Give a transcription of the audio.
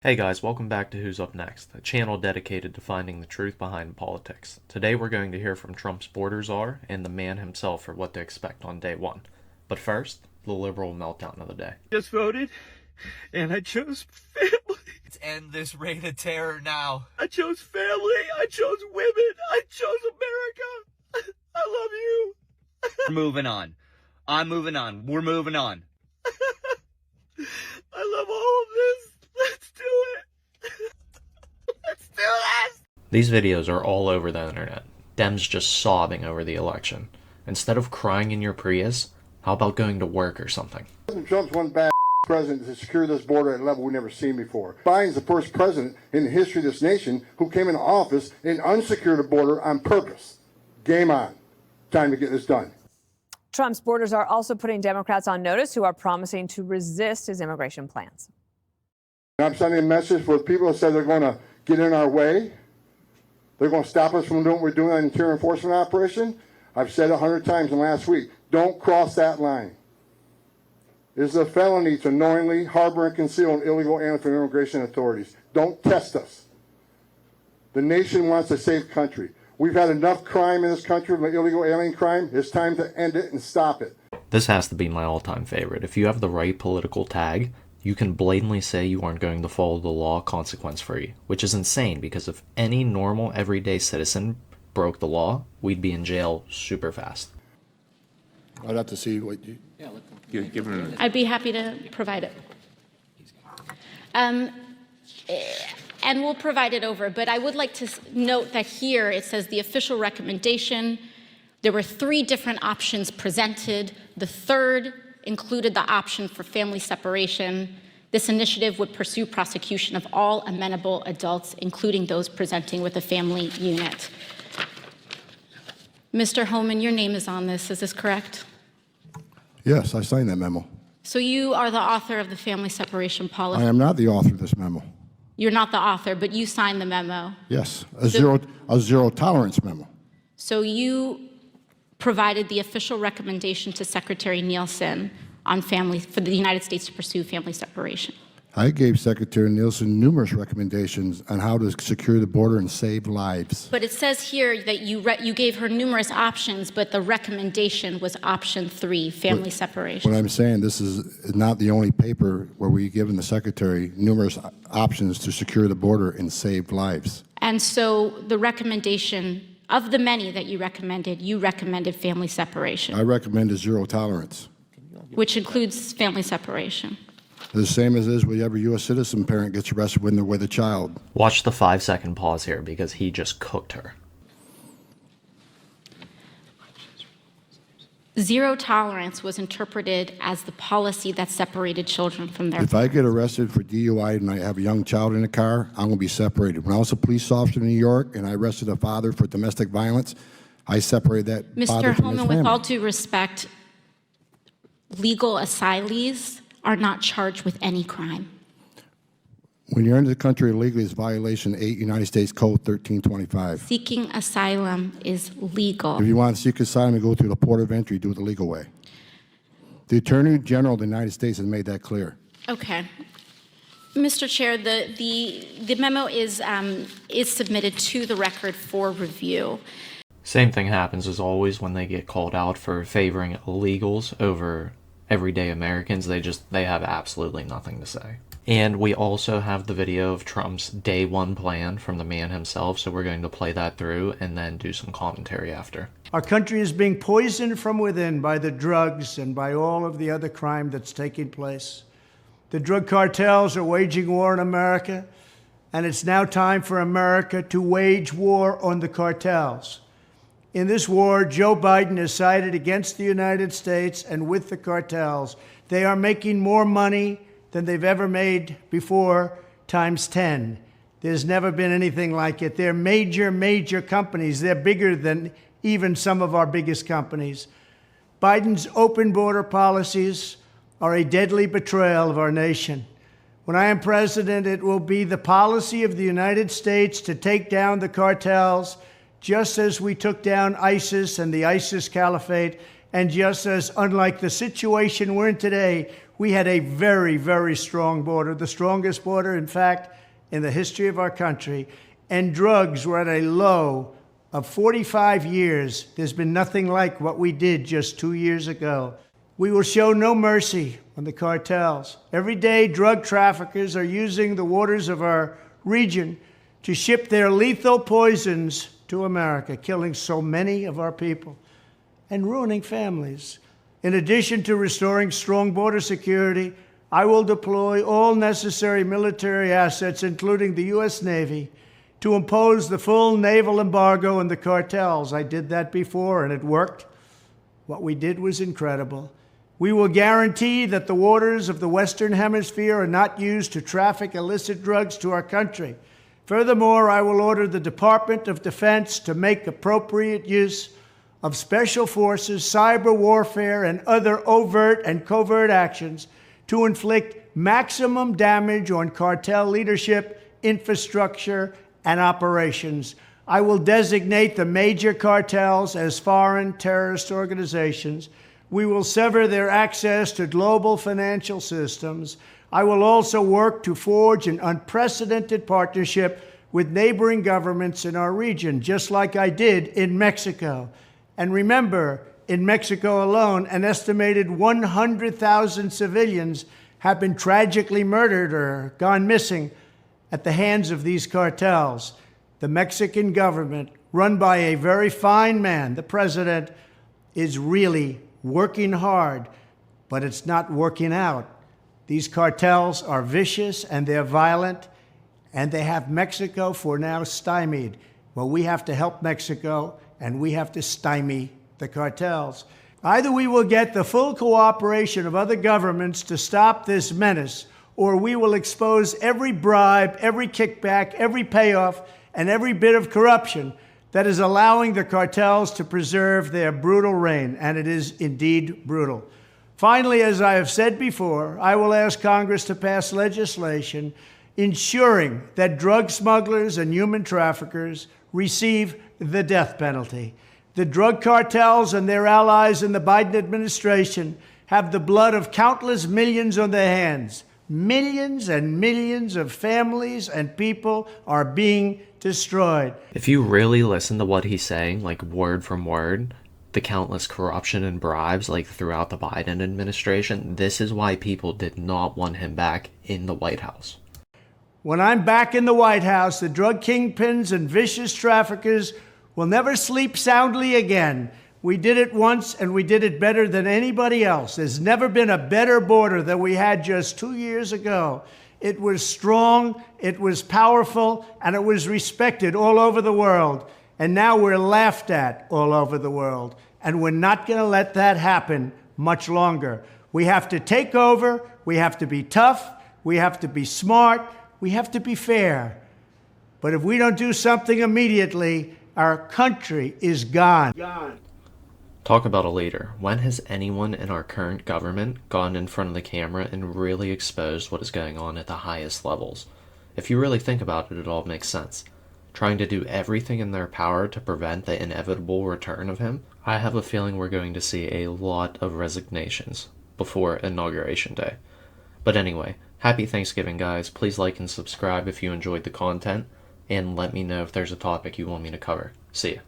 Hey guys, welcome back to Who's Up Next, a channel dedicated to finding the truth behind politics. Today we're going to hear from Trump's border czar and the man himself for what to expect on day one. But first, the liberal meltdown of the day. Just voted, and I chose family. Let's end this reign of terror now. I chose family. I chose women. I chose America. I love you. We're moving on. I'm moving on. We're moving on. I love all of this. Let's do it. Let's do this. These videos are all over the internet. Dems just sobbing over the election. Instead of crying in your Prius, how about going to work or something? President Trump's one bad president to secure this border at a level we've never seen before. Biden's the first president in the history of this nation who came into office and unsecured the border on purpose. Game on. Time to get this done. Trump's borders are also putting Democrats on notice who are promising to resist his immigration plans. I'm sending a message for the people that said they're going to get in our way. They're going to stop us from doing what we're doing on an interior enforcement operation. I've said 100 times in the last week, don't cross that line. It is a felony to knowingly harbor and conceal an illegal alien from immigration authorities. Don't test us. The nation wants a safe country. We've had enough crime in this country, illegal alien crime. It's time to end it and stop it. This has to be my all-time favorite. If you have the right political tag, you can blatantly say you aren't going to follow the law consequence-free, which is insane because if any normal everyday citizen broke the law, we'd be in jail super fast. I'd have to see what you Give him. I'd be happy to provide it. And we'll provide it over, but I would like to note that here it says the official recommendation. There were 3 different options presented. The third included the option for family separation. This initiative would pursue prosecution of all amenable adults, including those presenting with a family unit. Mr. Homan, your name is on this. Is this correct? Yes, I signed that memo. So you are the author of the family separation policy. I am not the author of this memo. You're not the author, but you signed the memo. Yes, a zero tolerance memo. So you provided the official recommendation to Secretary Nielsen on for the United States to pursue family separation. I gave Secretary Nielsen numerous recommendations on how to secure the border and save lives. But it says here that you gave her numerous options, but the recommendation was option 3, family separation. What I'm saying, this is not the only paper where we've given the Secretary numerous options to secure the border and save lives. And so the recommendation, of the many that you recommended family separation. I recommended zero tolerance. Which includes family separation. The same as is with every U.S. citizen parent gets arrested when they're with a child. Watch the 5-second pause here because he just cooked her. Zero tolerance was interpreted as the policy that separated children from their If I get arrested for DUI and I have a young child in the car, I'm going to be separated. When I was a police officer in New York and I arrested a father for domestic violence, I separated that father Mr. from his Holman, family. with all due respect, legal asylees are not charged with any crime. When you're into the country illegally, it's violation 8 United States Code 1325. Seeking asylum is legal. If you want to seek asylum, you go through the port of entry, do it the legal way. The Attorney General of the United States has made that clear. Okay. Mr. Chair, the memo is submitted to the record for review. Same thing happens as always when they get called out for favoring illegals over everyday Americans. They have absolutely nothing to say. And we also have the video of Trump's day one plan from the man himself, so we're going to play that through and then do some commentary after. Our country is being poisoned from within by the drugs and by all of the other crime that's taking place. The drug cartels are waging war in America, and it's now time for America to wage war on the cartels. In this war, Joe Biden has sided against the United States and with the cartels. They are making more money than they've ever made before, times 10. There's never been anything like it. They're major companies. They're bigger than even some of our biggest companies. Biden's open border policies are a deadly betrayal of our nation. When I am president, it will be the policy of the United States to take down the cartels, just as we took down ISIS and the ISIS caliphate, and just as, unlike the situation we're in today, we had a very, very strong border, the strongest border, in fact, in the history of our country, and drugs were at a low of 45 years. There's been nothing like what we did just 2 years ago. We will show no mercy on the cartels. Every day, drug traffickers are using the waters of our region to ship their lethal poisons to America, killing so many of our people and ruining families. In addition to restoring strong border security, I will deploy all necessary military assets, including the U.S. Navy, to impose the full naval embargo on the cartels. I did that before, and it worked. What we did was incredible. We will guarantee that the waters of the Western Hemisphere are not used to traffic illicit drugs to our country. Furthermore, I will order the Department of Defense to make appropriate use of special forces, cyber warfare, and other overt and covert actions to inflict maximum damage on cartel leadership, infrastructure, and operations. I will designate the major cartels as foreign terrorist organizations. We will sever their access to global financial systems. I will also work to forge an unprecedented partnership with neighboring governments in our region, just like I did in Mexico. And remember, in Mexico alone, an estimated 100,000 civilians have been tragically murdered or gone missing at the hands of these cartels. The Mexican government, run by a very fine man, the president, is really working hard, but it's not working out. These cartels are vicious and they're violent, and they have Mexico for now stymied. Well, we have to help Mexico, and we have to stymie the cartels. Either we will get the full cooperation of other governments to stop this menace, or we will expose every bribe, every kickback, every payoff, and every bit of corruption that is allowing the cartels to preserve their brutal reign, and it is indeed brutal. Finally, as I have said before, I will ask Congress to pass legislation ensuring that drug smugglers and human traffickers receive the death penalty. The drug cartels and their allies in the Biden administration have the blood of countless millions on their hands. Millions and millions of families and people are being destroyed. If you really listen to what he's saying, like word from word, the countless corruption and bribes like throughout the Biden administration, this is why people did not want him back in the White House. When I'm back in the White House, the drug kingpins and vicious traffickers will never sleep soundly again. We did it once, and we did it better than anybody else. There's never been a better border than we had just 2 years ago. It was strong, it was powerful, and it was respected all over the world. And now we're laughed at all over the world. And we're not going to let that happen much longer. We have to take over, we have to be tough, we have to be smart, we have to be fair. But if we don't do something immediately, our country is gone. Talk about a leader. When has anyone in our current government gone in front of the camera and really exposed what is going on at the highest levels? If you really think about it, it all makes sense. Trying to do everything in their power to prevent the inevitable return of him, I have a feeling we're going to see a lot of resignations before Inauguration Day. But anyway, happy Thanksgiving, guys. Please like and subscribe if you enjoyed the content, and let me know if there's a topic you want me to cover. See ya.